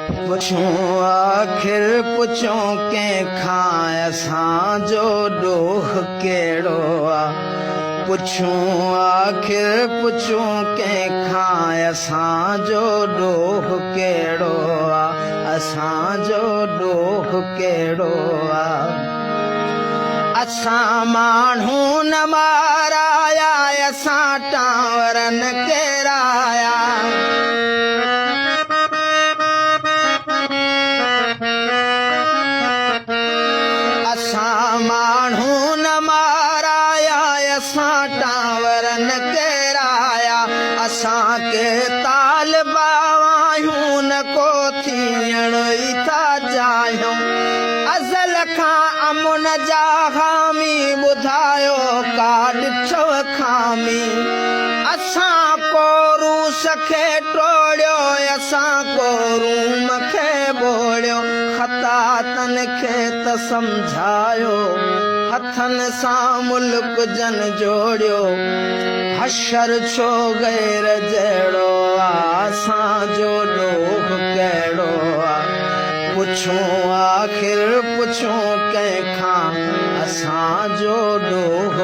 पुछूं आखिर पुछूं कंहिंखां असांजो ॾोह कहिड़ो आहे पुछूं आखिर पुछूं कंहिंखां असांजो ॾोह कहिड़ो आहे असांजो ॾोह कहिड़ो आहे असां माण्हू न माराया असां टांवर न केराया असां माण्हू न माराया असां टांवर न केराया असांखे तालिबा आहियूं न को थियण ई था चाहियूं अज़ल खां अमुन जा हामी ॿुधायो का ॾिठो खामी असां को रूस खे टोड़ियो असां को रूम खे ॿोड़ियो ख़तातन खे त सम्झायो हथनि सां मुल्क जन जोड़ियो हशर छो गैर जहिड़ो आहे असांजो ॾोह कहिड़ो आहे पुछूं आखिर पुछूं कंहिंखां असांजो ॾोह